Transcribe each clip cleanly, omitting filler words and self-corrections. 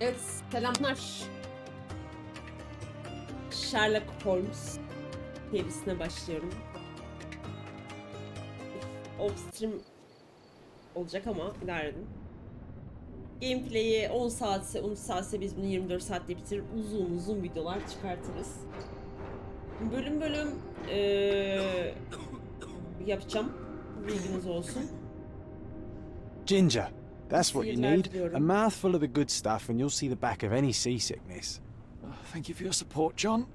Evet, selamlar. Sherlock Holmes serisine başlıyorum. Off stream olacak ama idare edin. Gameplay'i 10 saatse 13 saatse biz bunu 24 saatte bitirir. Uzun videolar çıkartırız. Bölüm yapacağım. Bilginiz olsun. Ginger, that's what you need. A mouthful of the good stuff and you'll see the back of any seasickness. Oh, thank you for your support, John.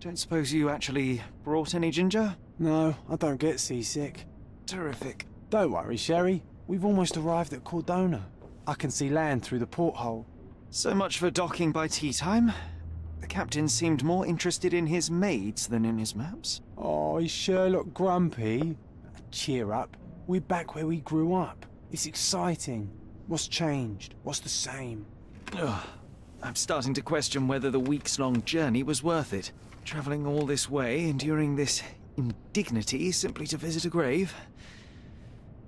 Don't suppose you actually brought any ginger? No, I don't get seasick. Terrific. Don't worry, Sherry. We've almost arrived at Cordona. I can see land through the porthole. So much for docking by tea time. The captain seemed more interested in his maids than in his maps. Oh, is Sherlock grumpy? Cheer up. We're back where we grew up. It's exciting. What's changed? What's the same? Ugh. I'm starting to question whether the weeks-long journey was worth it. Travelling all this way, enduring this indignity simply to visit a grave.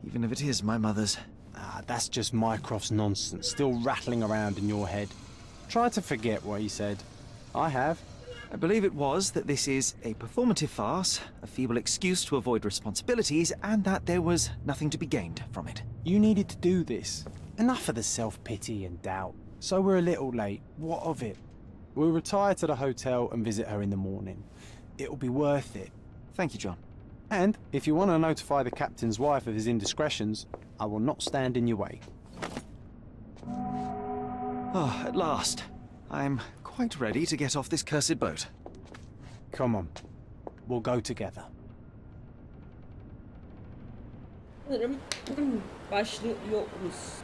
Even if it is my mother's. Ah, that's just Mycroft's nonsense, still rattling around in your head. Try to forget what he said. I have. I believe it was that this is a performative farce, a feeble excuse to avoid responsibilities, and that there was nothing to be gained from it. You needed to do this. Enough of the self-pity and doubt. So we're a little late. What of it? We'll retire to the hotel and visit her in the morning. It'll be worth it. Thank you, John. And if you want to notify the captain's wife of his indiscretions, I will not stand in your way. Oh, at last. I'm quite ready to get off this cursed boat. Come on. We'll go together. Sanırım başlıyoruz.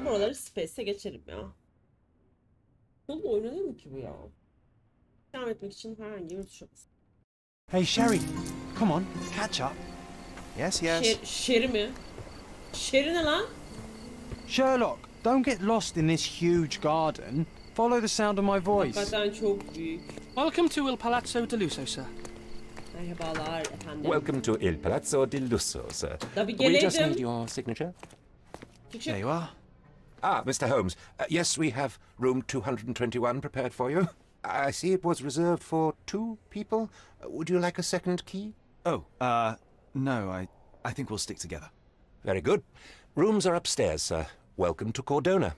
Buraları Space'e geçelim ya. Nasıl oynanıyor mu ki bu ya? Devam etmek için herhangi bir tuş olmasın. Hey Sherry, come on, catch up. Yes, yes. Sherry mi? Sherry ne lan? Sherlock, don't get lost in this huge garden. Follow the sound of my voice. Hakikaten çok büyük. Welcome to Il Palazzo di Lusso, sir. Merhabalar efendim. Welcome to Il Palazzo di Lusso, sir. Tabii We just gelelim. need your signature. There you are. Ah, Mr. Holmes. Yes, we have room 221 prepared for you. I see it was reserved for 2 people. Would you like a second key? Oh, no, I think we'll stick together. Very good. Rooms are upstairs, sir. Welcome to Cordona.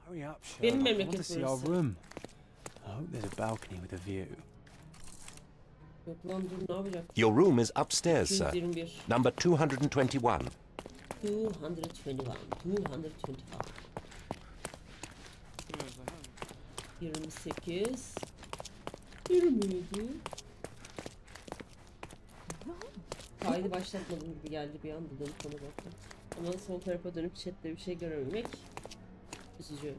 Hurry up, Sherlock. Benim I want memleket to see our burası. room. I hope there's a balcony with a view. Yok lan dur ne yapacak? Your room is upstairs, sir. 221. Number 221. 221. 28. 27. Kaydı başlatmadım gibi geldi bir anda dönüp ona baktım. Ama sol tarafa dönüp chatte bir şey görememek üzücü.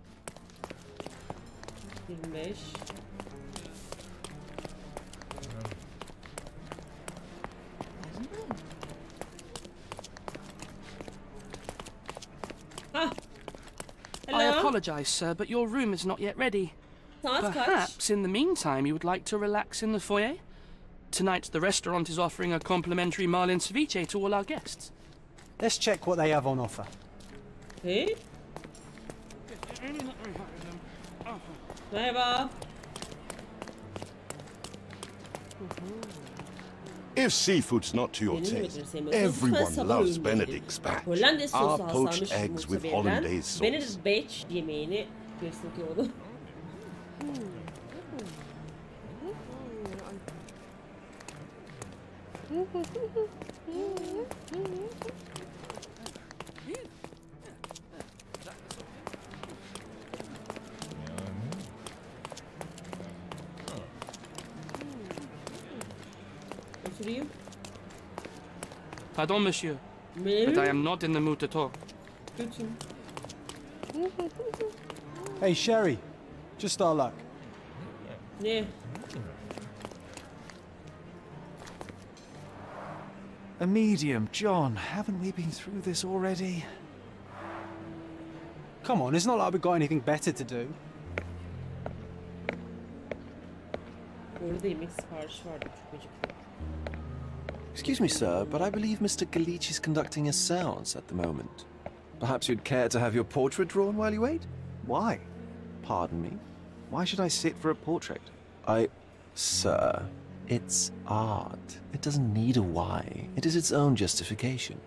25. Ah! I Hello? apologize, sir, but your room is not yet ready. Saat kaç? Perhaps, in the meantime, you would like to relax in the foyer? Tonight, the restaurant is offering a complimentary marlin ceviche to all our guests. Let's check what they have on offer. Hey? Merhaba. If seafood's not to your taste, everyone loves Benedict's batch. Our poached eggs with hollandaise sauce. Benedict's batch yemeğini gösteriyordu. Oturayım. Pardon, monsieur, Benim but I am not in the mood to talk. kötüm. Hey Sherry, just our luck. Ne? A medium, John. Haven't we been through this already? Come on, it's not like we've got anything better to do. Orada yemek siparişi vardı çok acıktım. Excuse me, sir, but I believe Mr. Galich is conducting a séance at the moment. Perhaps you'd care to have your portrait drawn while you wait? Why? Pardon me? Why should I sit for a portrait? Sir, it's art. It doesn't need a why. It is its own justification.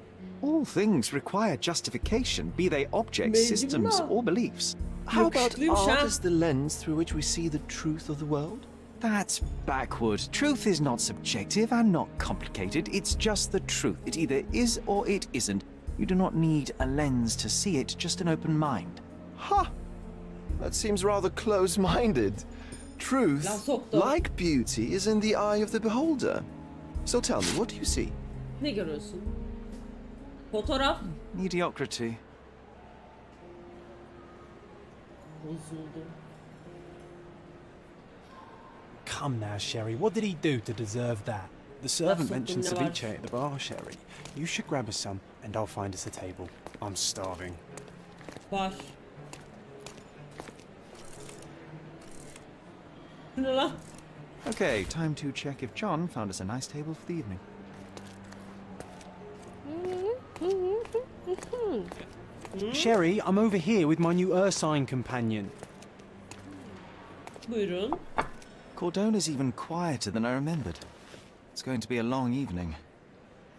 All things require justification, be they objects, systems, or beliefs. How about art as the lens through which we see the truth of the world? That's backward. Truth is not subjective and not complicated. It's just the truth. It either is or it isn't. You do not need a lens to see it, just an open mind. Ha! That seems rather close-minded. Truth, like beauty, is in the eye of the beholder. So tell me, what do you see? Ne görüyorsun? Fotoğraf. Mediocrity. Bozuldu. Come now, Sherry. What did he do to deserve that? The servant mentioned ceviche at the bar, Sherry. You should grab us some, and I'll find us a table. I'm starving. Var. Ne lan? Okay, time to check if John found us a nice table for the evening. Sherry, I'm over here with my new Ursine companion. Buyurun. Cordona's even quieter than I remembered. It's going to be a long evening.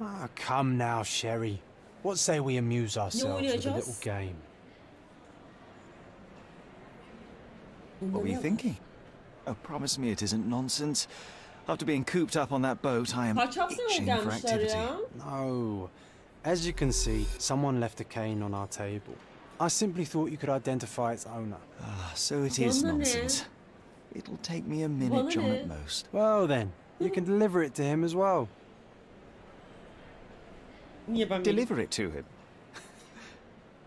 Ah, come now, Sherry. What say we amuse ourselves with a little game? What were you thinking? Oh, promise me it isn't nonsense. After being cooped up on that boat, I am itching for activity. No. As you can see, someone left a cane on our table. I simply thought you could identify its owner. Ah, so it is nonsense. It'll take me a minute, John, at most. Well then, you can deliver it to him as well. Deliver it to him?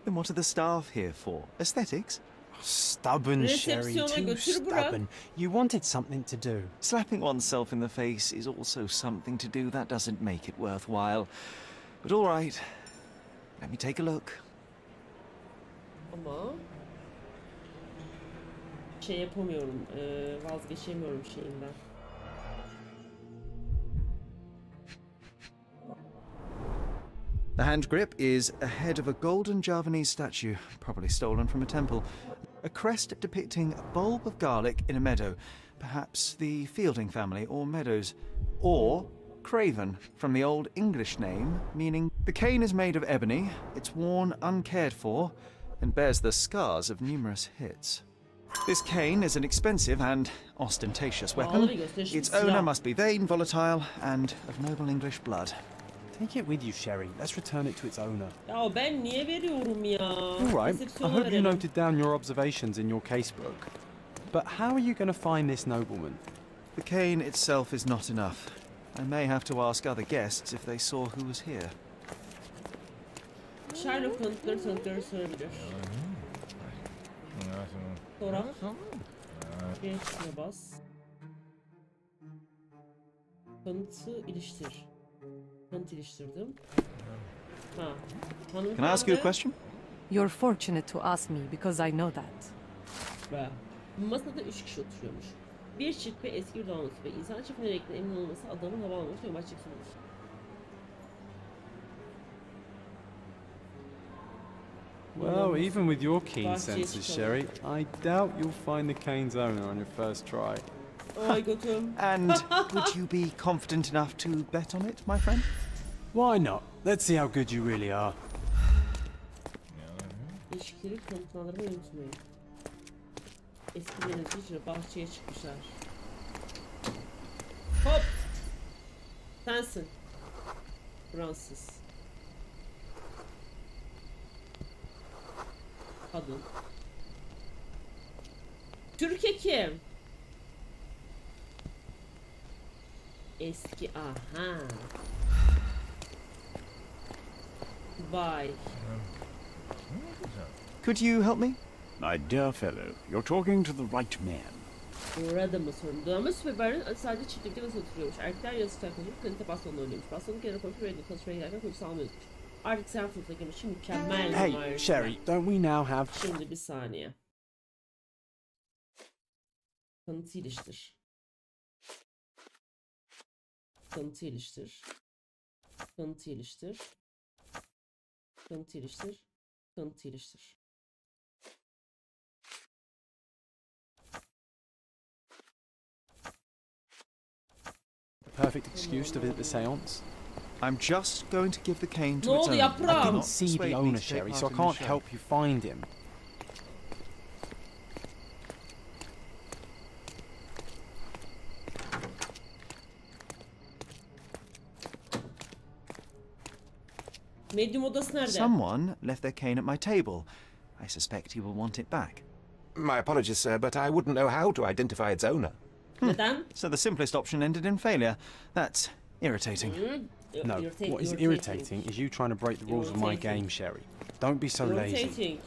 Then what are the staff here for? Aesthetics? Stubborn, Sherry, too stubborn. You wanted something to do. Slapping oneself in the face is also something to do. That doesn't make it worthwhile. But all right, let me take a look. Ama şey yapamıyorum, vazgeçemiyorum şeyinden. The hand grip is a head of a golden Javanese statue, probably stolen from a temple. A crest depicting a bulb of garlic in a meadow, perhaps the Fielding family or Meadows, or Craven, from the Old English name, meaning the cane is made of ebony, it's worn uncared for, and bears the scars of numerous hits. This cane is an expensive and ostentatious weapon. Its owner must be vain, volatile, and of noble English blood. Take it with you, Sherry. Let's return it to its owner. Ya ben niye veriyorum ya? All right. I hope you noted down your observations in your casebook. But how are you going to find this nobleman? The cane itself is not enough. I may have to ask other guests if they saw who was here. Sherlock tanıkları sorabilir. Sonra geçme bas. Kanıtı iliştir. Kanıt iliştirdim. Ha. Can I ask you a question? You're fortunate to ask me because I know that. Be. Masada 3 kişi oturuyormuş. Bir çift ve eski bir damat ve insan çiftine renkli emin olması adamın hava almış ve başlık sunmuş. Well, even with your keen senses, Sherry, I doubt you'll find the cane's owner on your first try. Ay götüm. And would you be confident enough to bet on it, my friend? Why not? Let's see how good you really are. İlişkileri kanıtlandırmayı unutmayın. Eski denizciyle bahçeye çıkmışlar. Hop! Sensin. Fransız. Kadın. Türkiye kim? Eski, aha. Bye. Could you help me? My dear fellow, you're talking to the right man. Orada mı sorun? Dönme süperberin sadece çiftlikte nasıl oturuyormuş? Erkekler yazı takılmış, kanite bastonla oynuyormuş. Bastonun kenara koyup böyle konuşmaya giderken koyup salmıyormuş. Artık sen sınıfta girmiş. Mükemmel. Hey, Sherry, don't we now have... Şimdi bir saniye. Kanıtı iliştir. Kanıtı iliştir. Kanıtı iliştir. Kanıtı iliştir. Kanıtı iliştir. Perfect excuse to visit the seance. I'm just going to give the cane to Ne its oldu owner. yaprağım? I didn't Not see persuade the me owner, to take Sherry, part so I in the can't show. help you find him. Medyum odası nerede? Someone left their cane at my table. I suspect he will want it back. My apologies, sir, but I wouldn't know how to identify its owner. Neden? So the simplest option ended in failure. That's irritating. No, what is irritating is you trying to break the rules of my game, Sherry. Don't be so lazy. Irritating.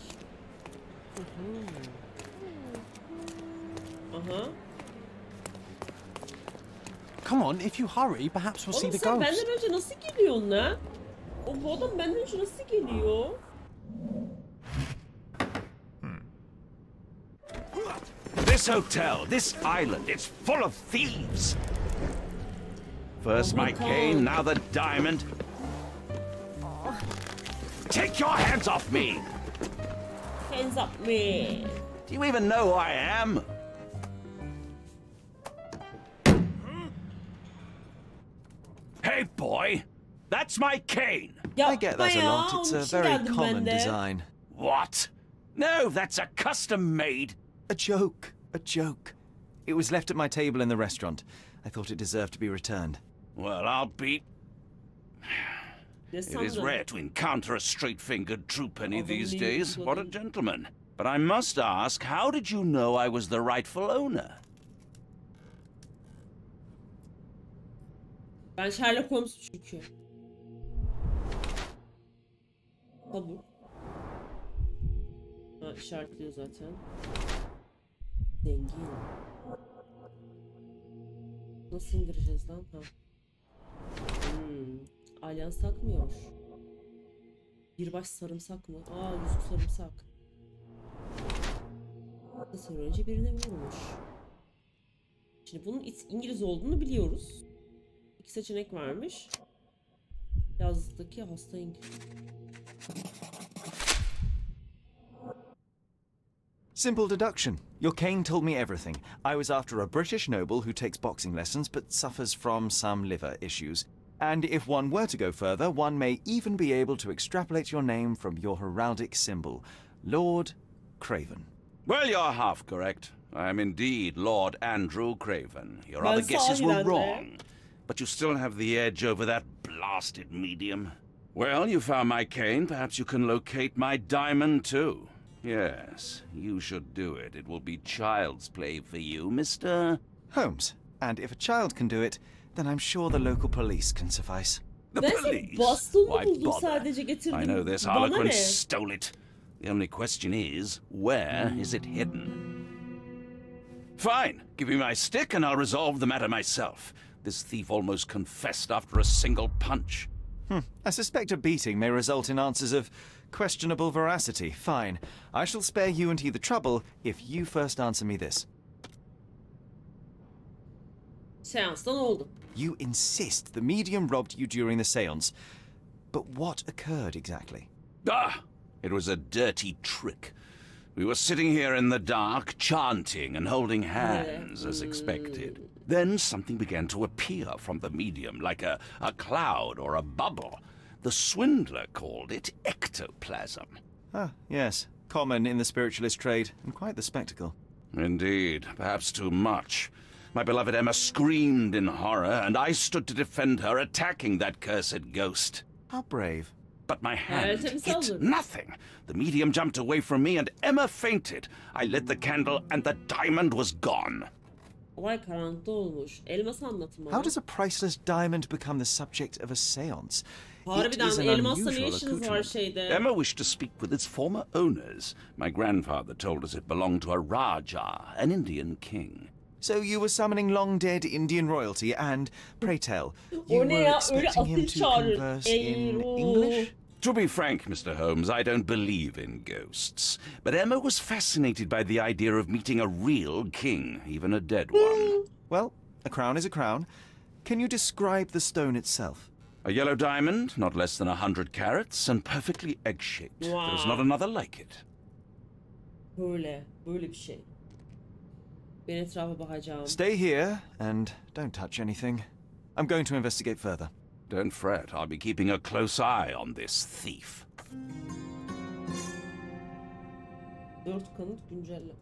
Aha. Come on, if you hurry, perhaps we'll see Oğlum the sen ghost. benden önce nasıl geliyorsun lan? Bu adam benden önce nasıl geliyor? This hotel, this island, it's full of thieves. First my cane, now the diamond. Take your hands off me! Hands up me. Do you even know who I am? Hey, boy! That's my cane! I get that a Yapma lot. ya, It's onun a için very geldim common ben de. design. What? No, that's a custom-made... A joke. A joke. It was left at my table in the restaurant. I thought it deserved to be returned. Well, I'll be... Ne It is sandın? rare to encounter a straight-fingered true penny Adam these değil, days. bu What a değil. gentleman. But I must ask, how did you know I was the rightful owner? Ben Sherlock Holmes çünkü. Kabul. Ha, işaretliyor zaten. Zengin. Nasıl indireceğiz lan? Ha. Alyans takmıyor. Bir baş sarımsak mı? Aa, yüzük sarımsak. Sonra önce birine vurmuş. Şimdi bunun İngiliz olduğunu biliyoruz. İki seçenek vermiş. Yazlıktaki hasta İngiliz. Simple deduction. Your cane told me everything. I was after a British noble who takes boxing lessons but suffers from some liver issues. And if one were to go further, one may even be able to extrapolate your name from your heraldic symbol, Lord Craven. Well, you're half correct. I am indeed Lord Andrew Craven. Your Ben other guesses were sahiden de. wrong. But you still have the edge over that blasted medium. Well, you found my cane. Perhaps you can locate my diamond, too. Yes, you should do it. It will be child's play for you, Mr. Holmes. And if a child can do it, then I'm sure the local police can suffice. The Ben senin police? bastonu Why buldum bother? sadece getirdim. I know this Bana harlequin ne? stole it. The only question is, where is it hidden? Fine, give me my stick and I'll resolve the matter myself. This thief almost confessed after a single punch. I suspect a beating may result in answers of questionable veracity. Fine. I shall spare you and he the trouble if you first answer me this. Seanstan oldu. You insist the medium robbed you during the seance. But what occurred exactly? Ah, it was a dirty trick. We were sitting here in the dark, chanting and holding hands as expected. Then something began to appear from the medium, like a cloud or a bubble. The swindler called it ectoplasm. Ah, yes. Common in the spiritualist trade, and quite the spectacle. Indeed, perhaps too much. My beloved Emma screamed in horror, and I stood to defend her, attacking that cursed ghost. How brave. But my hand himself hit then. nothing. The medium jumped away from me, and Emma fainted. I lit the candle, and the diamond was gone. Olay karanlıkta olmuş. Elmas anlatımı. How does a priceless diamond become the subject of a seance? It Harbiden is an elmasla ne unusual işiniz var accoutrement. şeyde? Emma wished to speak with its former owners. My grandfather told us it belonged to a Raja, an Indian king. So you were summoning long-dead Indian royalty, and, pray tell, you O ne were ya? Öyle expecting him asil to çağırır. converse in Erol. English? To be frank, Mr. Holmes, I don't believe in ghosts. But Emma was fascinated by the idea of meeting a real king, even a dead one. Well, a crown is a crown. Can you describe the stone itself? A yellow diamond, not less than 100 carats, and perfectly egg-shaped. Wow. There's not another like it. Böyle bir şey. Ben etrafa bakacağım. Stay here and don't touch anything. I'm going to investigate further. Don't fret, I'll be keeping a close eye on this thief. 4 kanıt güncelle.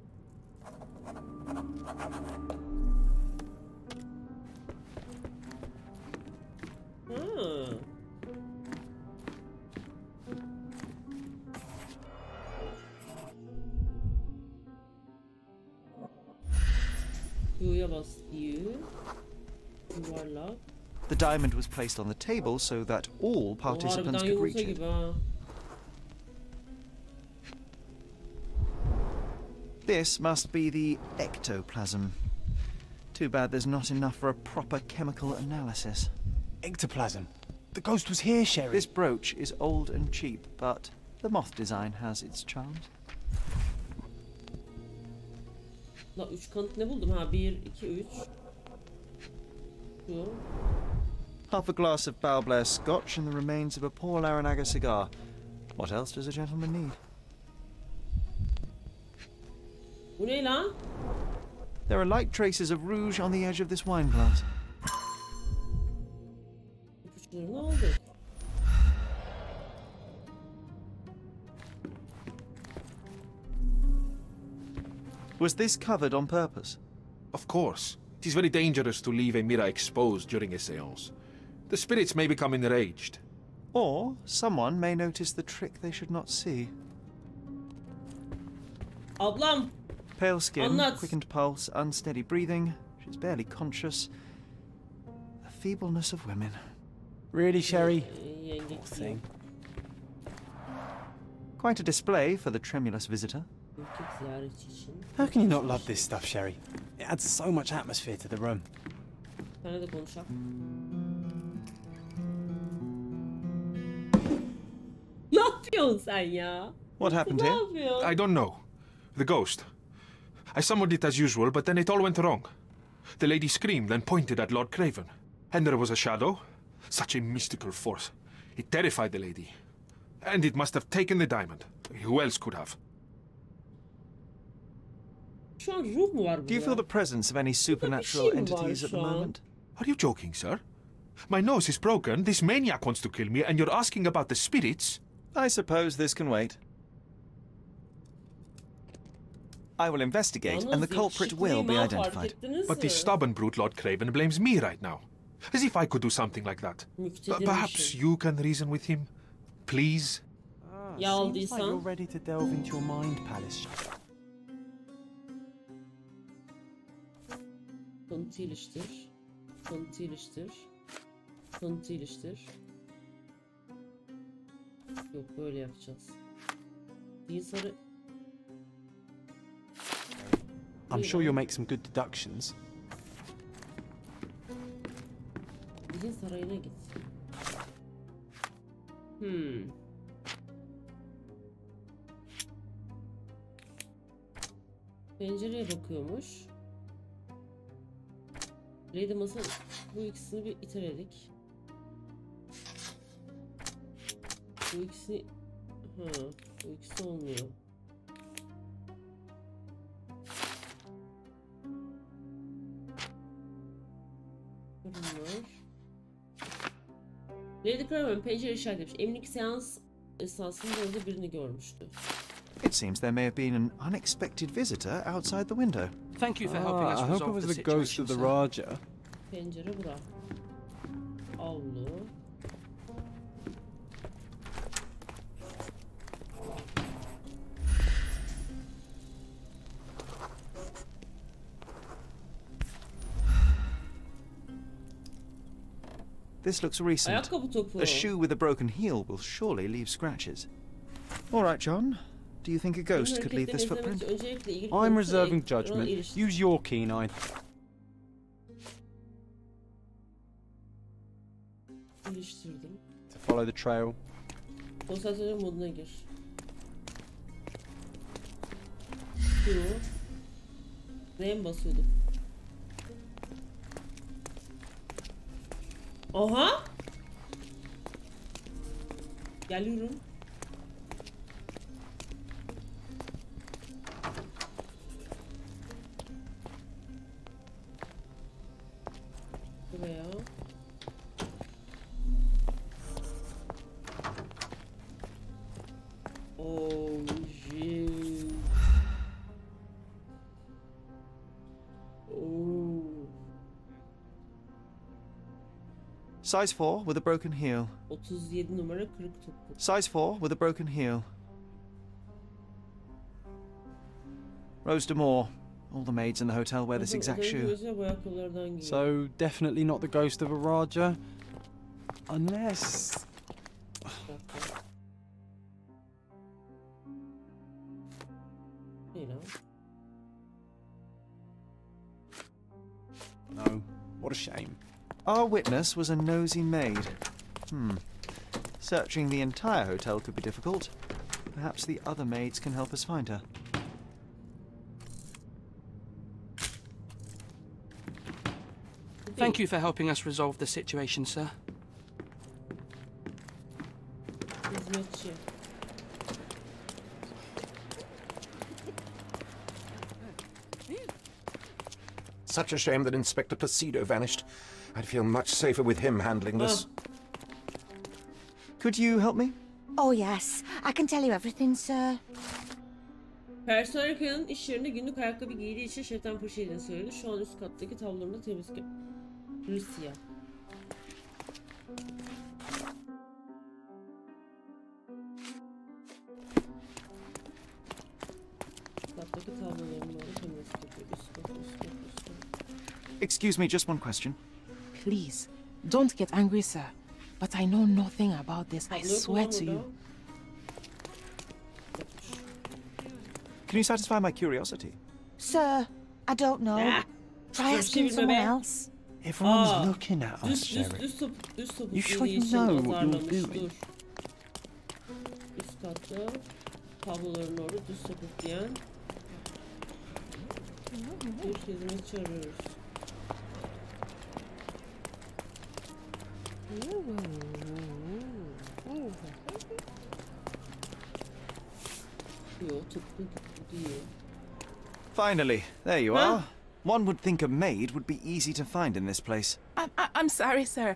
Q'ya bas diyor. Yuvarlak. The diamond was placed on the table so that all participants could reach it. This must be the ectoplasm. Too bad there's not enough for a proper chemical analysis. Ectoplasm? The ghost was here, Sherry. This brooch is old and cheap, but the moth design has its charms. La 3 kanıt ne buldum ha? 1, 2, 3. Şu. Half a glass of Balblair Scotch and the remains of a Paul Aranaga cigar. What else does a gentleman need? Bu ne lan? There are light traces of rouge on the edge of this wine glass. İpuçları ne oldu? Was this covered on purpose? Of course. It is very dangerous to leave a mirror exposed during a séance. The spirits may become enraged. Or someone may notice the trick they should not see. Ablam. Pale skin, Anlat. quickened pulse, unsteady breathing. She's barely conscious. The feebleness of women. Really, Sherry? Yenge Poor thing. Quite a display for the tremulous visitor. How can you not love this stuff, Sherry? It adds so much atmosphere to the room. Sana da konuşalım. Ne yapıyorsun sen ya? What happened Ne here? yapıyorsun? I don't know. The ghost. I summoned it as usual, but then it all went wrong. The lady screamed and pointed at Lord Craven. And there was a shadow. Such a mystical force. It terrified the lady. And it must have taken the diamond. Who else could have? Şu an ruh mu var burada? Do you feel the presence of any supernatural entities at the moment? Are you joking, sir? My nose is broken, this maniac wants to kill me, and you're asking about the spirits? I suppose this can wait. I will investigate, and the culprit will be identified. But this stubborn brute Lord Craven blames me right now. As if I could do something like that. Perhaps you can reason with him? Please? Seems like you're ready to delve into your mind palace. Kanıtı iliştir. Kanıtı iliştir. Kanıtı iliştir. Yok, böyle yapacağız. Bir sarı... I'm sure you'll make some good deductions. Bilin sarayına git. Pencereye bakıyormuş. Lady masa, bu ikisini bir iteledik. Bu ikisini... bu ikisi olmuyor. Bunlar. Lady Craven pencere işaretlemiş. Eminik seans esnasında orada birini görmüştü. It seems there may have been an unexpected visitor outside the window. Thank you for helping us I hope it resolve was the the ghost situation, of the sir. Raja. Pencere bura. Avlu. This looks recent. Ayakkabı topu. A shoe with a broken heel will surely leave scratches. All right, John. Do you think a ghost could leave this footprint? I'm reserving judgment. Use your keen eye. İliştirdim. To follow the trail. Konsantre moduna gir. Q. Neye mi basıyorduk? Geliyorum. Buraya. Oh shit. Oh. Size 4 with a broken heel. 37 numara kırık topuk. Size 4 with a broken heel. Rose D'Amour. All the maids in the hotel wear this exact shoe. So, definitely not the ghost of a Raja. Unless... You know. No. What a shame. Our witness was a nosy maid. Searching the entire hotel could be difficult. Perhaps the other maids can help us find her. Thank you for helping us resolve the situation, sir. Hizmetçi. Such a shame that Inspector Placido vanished. I'd feel much safer with him handling this. Could you help me? Oh yes, I can tell you everything, sir. Personel Kaya'nın iş yerinde günlük ayakkabı giydiği için şeytan fırçayla söyledi. Şu an üst kattaki tablolarında temizlik yap. Lucia. Kattaki tablolarında temizlik yapıyor. Üst kat. Excuse me, just one question. Please, don't get angry, sir. But I know nothing about this, I swear to you. Can you satisfy my curiosity? Sir, I don't know. Try asking someone else. Everyone's looking at us, Sherry. You sure you know what you're doing? Üst katta tabloların orada düz topuk diyen bir hizmetçi arıyoruz. Finally, there you are. One would think a maid would be easy to find in this place. I'm sorry, sir.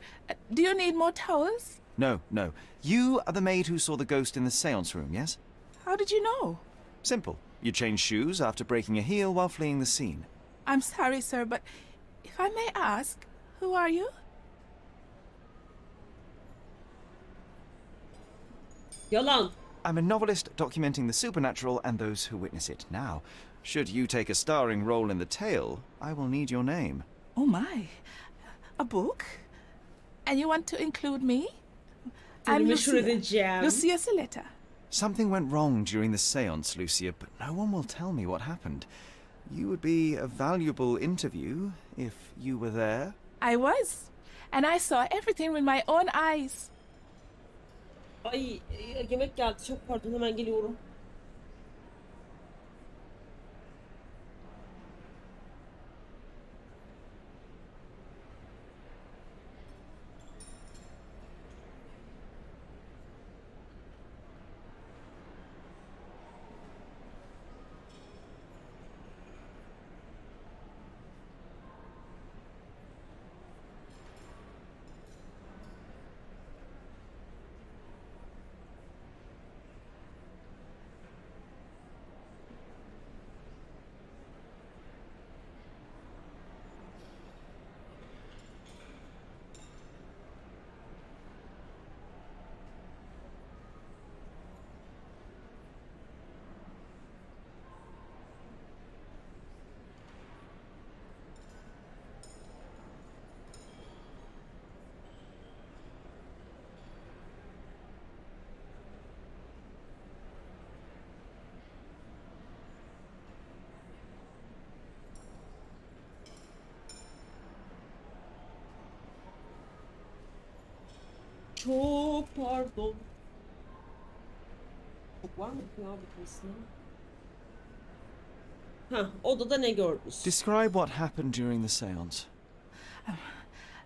Do you need more towels? No, no. You are the maid who saw the ghost in the seance room, yes? How did you know? Simple. You changed shoes after breaking a heel while fleeing the scene. I'm sorry, sir, but if I may ask, who are you? Yalan. I'm a novelist documenting the supernatural and those who witness it. Now, should you take a starring role in the tale, I will need your name. Oh my. A book? And you want to include me? I'm Lucia. Lucia Saletta. Something went wrong during the seance, Lucia, but no one will tell me what happened. You would be a valuable interview if you were there. I was. And I saw everything with my own eyes. Ay, yemek geldi. Çok pardon, hemen geliyorum. Çok pardon. Var mı ya bitmesine? Ha, odada ne gördünüz? Describe what happened during the seance.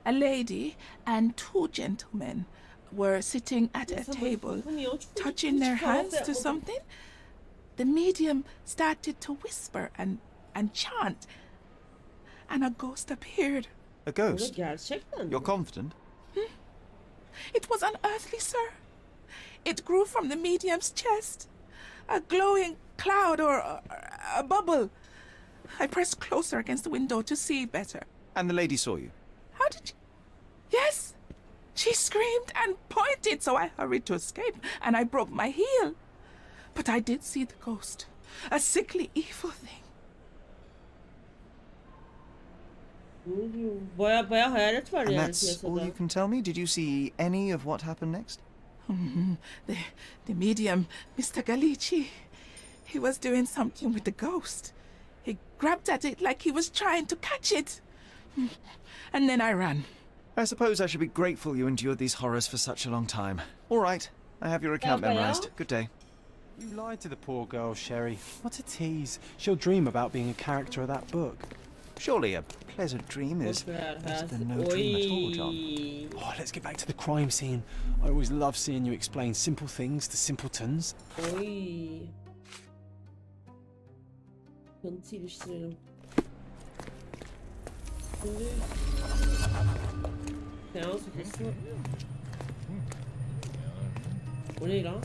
A lady and two gentlemen were sitting at a table, touching their hands to something, the medium started to whisper and chant, and a ghost appeared. A ghost? You're confident? It was unearthly, sir. It grew from the medium's chest. A glowing cloud or a bubble. I pressed closer against the window to see better. And the lady saw you? How did you... Yes! She screamed and pointed, so I hurried to escape, and I broke my heel. But I did see the ghost. A sickly, evil thing. Baya hayalet var and yani that's piyasada. all you can tell me? Did you see any of what happened next? The medium, Mr. Galici, he was doing something with the ghost. He grabbed at it like he was trying to catch it. And then I ran. I suppose I should be grateful you endured these horrors for such a long time. All right, I have your account memorized. Good day. You lied to the poor girl, Sherry. What a tease. She'll dream about being a character of that book. Surely a pleasant dream is better than no dream at all, John. Oh, let's get back to the crime scene. I always love seeing you explain simple things to simpletons. Oy. Kanıtı iliştirelim. Şimdi... Seans ofisi. O ne lan?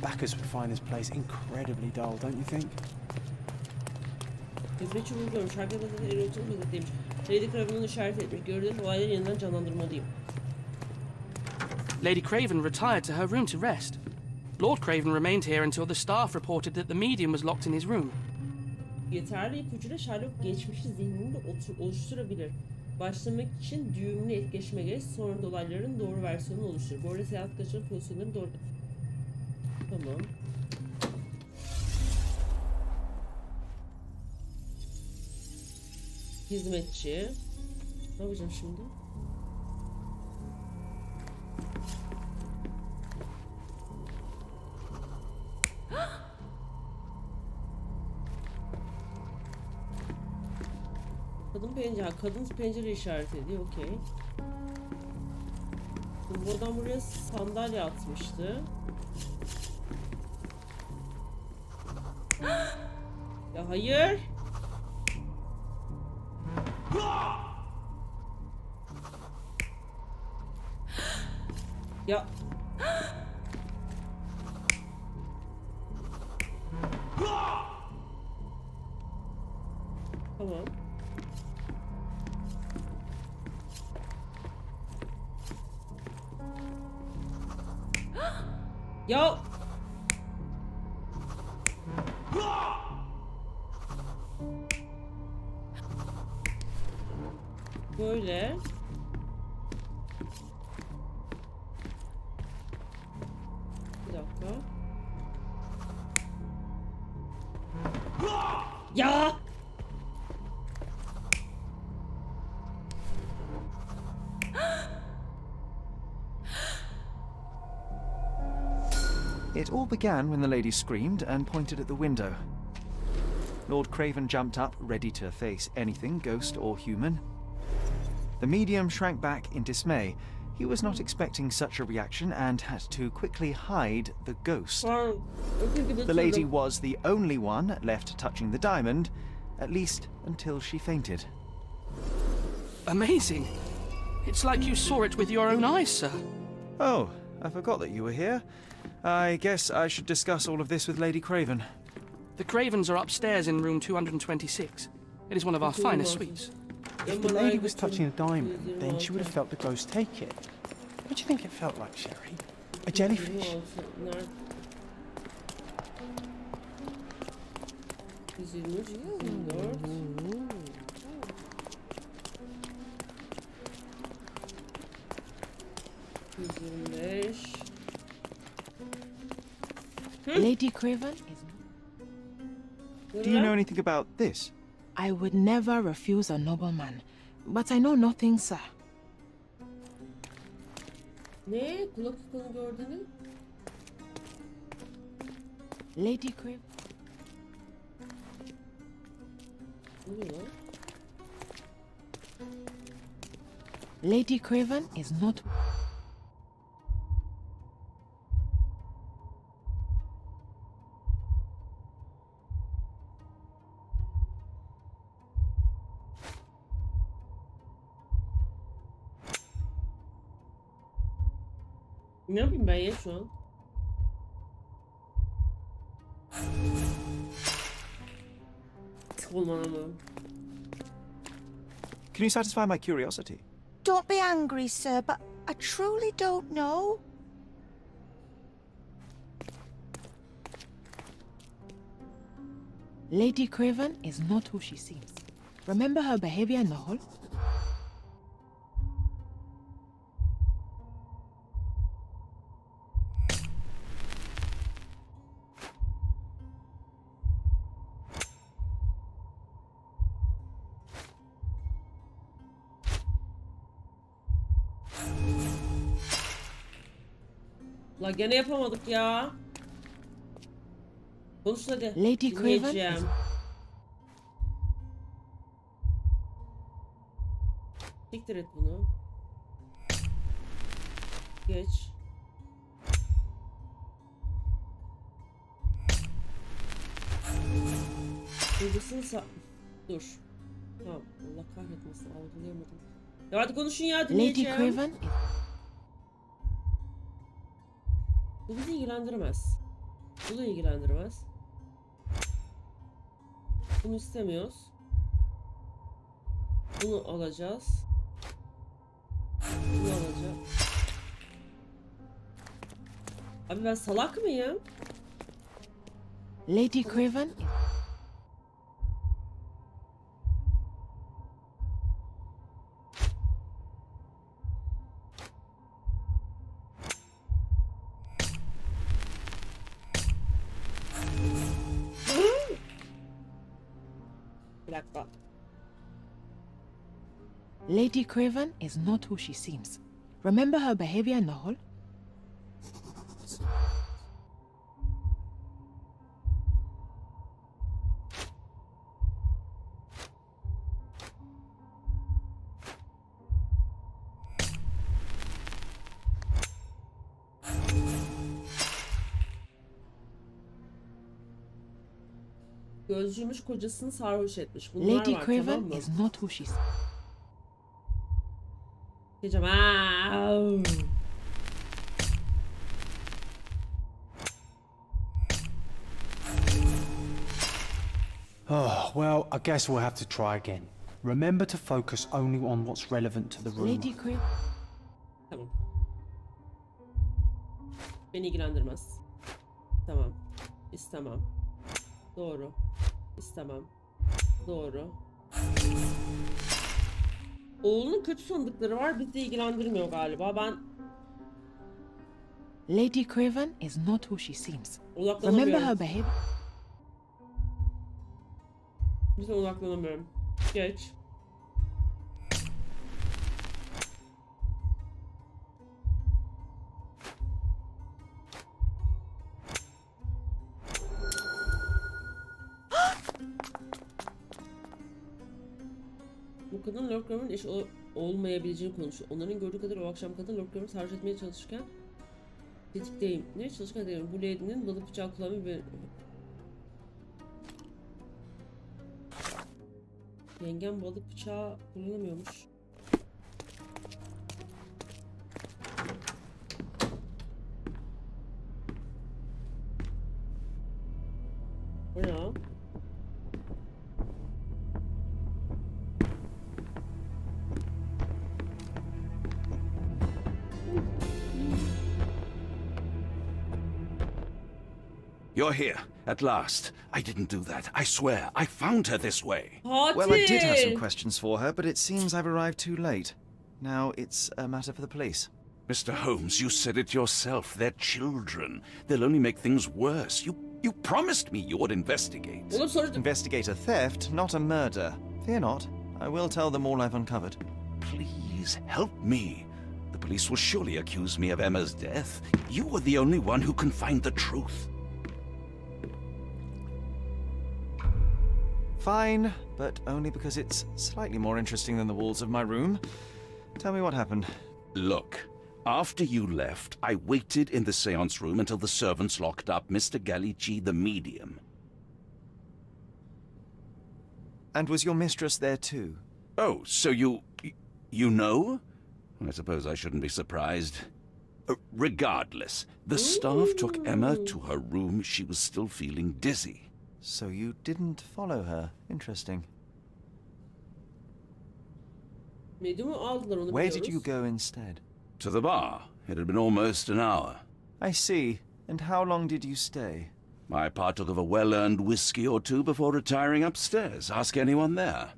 Bacchus would find this place incredibly dull, don't you think? Hizmetçi bunu görmüş. Herkes de erotik demiş. Lady Craven'ın işaret etmiş. Gördüğün olayları yeniden canlandırmalıyım. Lady Craven retired to her room to rest. Lord Craven remained here until the staff reported that the medium was locked in his room. Yeterli ipucuyla Sherlock geçmişi zihninde oluşturabilir. Başlamak için düğümlü etkileşime geç, sonra da olayların doğru versiyonunu oluşturur. Bu arada seyahat kaçırma pozisyonları doğru. Tamam. Hizmetçi. Ne yapacağım şimdi? Kadın pencere, kadın pencere işaret ediyor, okey. Bu adam buraya sandalye atmıştı. Ya hayır. Ya. Tamam. Ya. Böyle. Bir dakika. Ya. It all began when the lady screamed and pointed at the window. Lord Craven jumped up, ready to face anything, ghost or human. The medium shrank back in dismay. He was not expecting such a reaction and had to quickly hide the ghost. The lady was the only one left touching the diamond, at least until she fainted. Amazing. It's like you saw it with your own eyes, sir. Oh, I forgot that you were here. I guess I should discuss all of this with Lady Craven. The Cravens are upstairs in room 226. It is one of our finest suites. If the lady was touching a diamond, then she would have felt the ghost take it. What do you think it felt like, Sherry? A jellyfish? Lady Craven? Do you know anything about this? I would never refuse a nobleman, but I know nothing, sir. Ne? Kulaklıklarını gördün? Lady Craven. Ne oluyor lan? Lady Craven is not... Ne yapayım ben ya şu an? Can you satisfy my curiosity? Don't be angry, sir, but I truly don't know. Lady Craven is not who she seems. Remember her behavior in the hall? La gene yapamadık ya. Konuş hadi. Lady Craven. Siktir et bunu. Geç. Duygusunu dur. Tamam. Allah kahretmesin. Algılayamadım. Ya hadi konuşun ya, dinleyeceğim. Lady Craven. Bu bizi ilgilendirmez. Bu da ilgilendirmez. Bunu istemiyoruz. Bunu alacağız. Bunu alacağım. Abi ben salak mıyım? Lady Craven. Bir dakika. Lady Craven is not who she seems. Remember her behavior in the hall? Gözcümüş kocasını sarhoş etmiş. Bunlar Lady var, Craven tamam mı? is not who she seems. Diyeceğim. Oh, well, I guess we'll have to try again. Remember to focus only on what's relevant to the room. Lady Craven. Tamam. Beni ilgilendirmez. Tamam. İstemem. Doğru. İstemem. Doğru. Oğlunun kötü sandıkları var. Bizi ilgilendirmiyor galiba. Ben... Lady Craven is not who she seems. Odaklanamıyorum. Remember her behavior. Bize odaklanamıyorum. Geç. Bu kadın Lord Graham'ın eşi olmayabileceğini konuşuyor. Onların gördüğü kadar o akşam kadın Lord Graham'ı sarhoş etmeye çalışırken tetikteyim. Ne çalışırken diyorum. Bu lady'nin balık bıçağı kullanmayı ve... Yengem balık bıçağı kullanamıyormuş. Bu ne? You're here, at last. I didn't do that. I swear. I found her this way. Well, I did have some questions for her, but it seems I've arrived too late. Now it's a matter for the police. Mr. Holmes, you said it yourself. They're children. They'll only make things worse. You promised me you would investigate. Investigate a theft, not a murder. Fear not. I will tell them all I've uncovered. Please, help me. The police will surely accuse me of Emma's death. You are the only one who can find the truth. Fine, but only because it's slightly more interesting than the walls of my room. Tell me what happened. Look, after you left, I waited in the seance room until the servants locked up Mr. Gallici, the medium. And was your mistress there too? Oh, so you know? I suppose I shouldn't be surprised. Regardless, the staff took Emma to her room. She was still feeling dizzy. So you didn't follow her. Interesting. Where did you go instead? To the bar. It had been almost an hour. I see. And how long did you stay? I partook of a well-earned whiskey or two before retiring upstairs. Ask anyone there.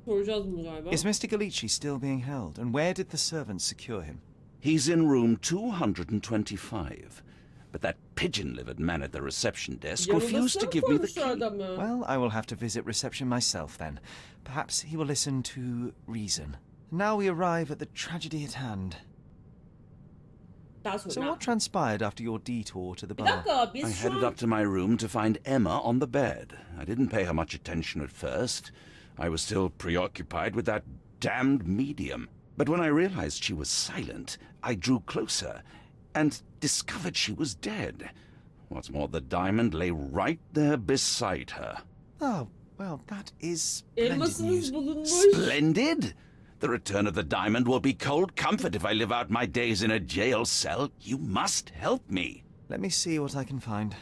Is Mr. Gallici still being held? And where did the servants secure him? He's in room 225. But that pigeon-livered man at the reception desk refused to give me the key. Well, I will have to visit reception myself then. Perhaps he will listen to reason. Now we arrive at the tragedy at hand. So what transpired after your detour to the bar? I headed up to my room to find Emma on the bed. I didn't pay her much attention at first. I was still preoccupied with that damned medium. But when I realized she was silent, I drew closer and discovered she was dead. What's more, the diamond lay right there beside her. Oh, well, that is splendid news. Splendid? The return of the diamond will be cold comfort if I live out my days in a jail cell. You must help me. Let me see what I can find.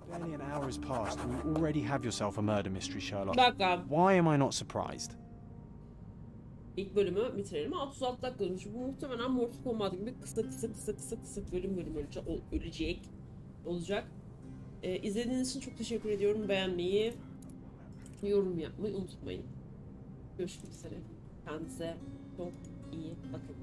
Barely an hour has passed and you already have yourself a murder mystery, Sherlock. Dakika. Why am I not surprised? İlk bölümü bitirelim. 36 dakika olmuş. Bu muhtemelen Mortal Kombat gibi kısa bölüm ölecek. Olacak. İzlediğiniz için çok teşekkür ediyorum. Beğenmeyi, yorum yapmayı unutmayın. Görüşmek üzere. Kendinize çok iyi bakın.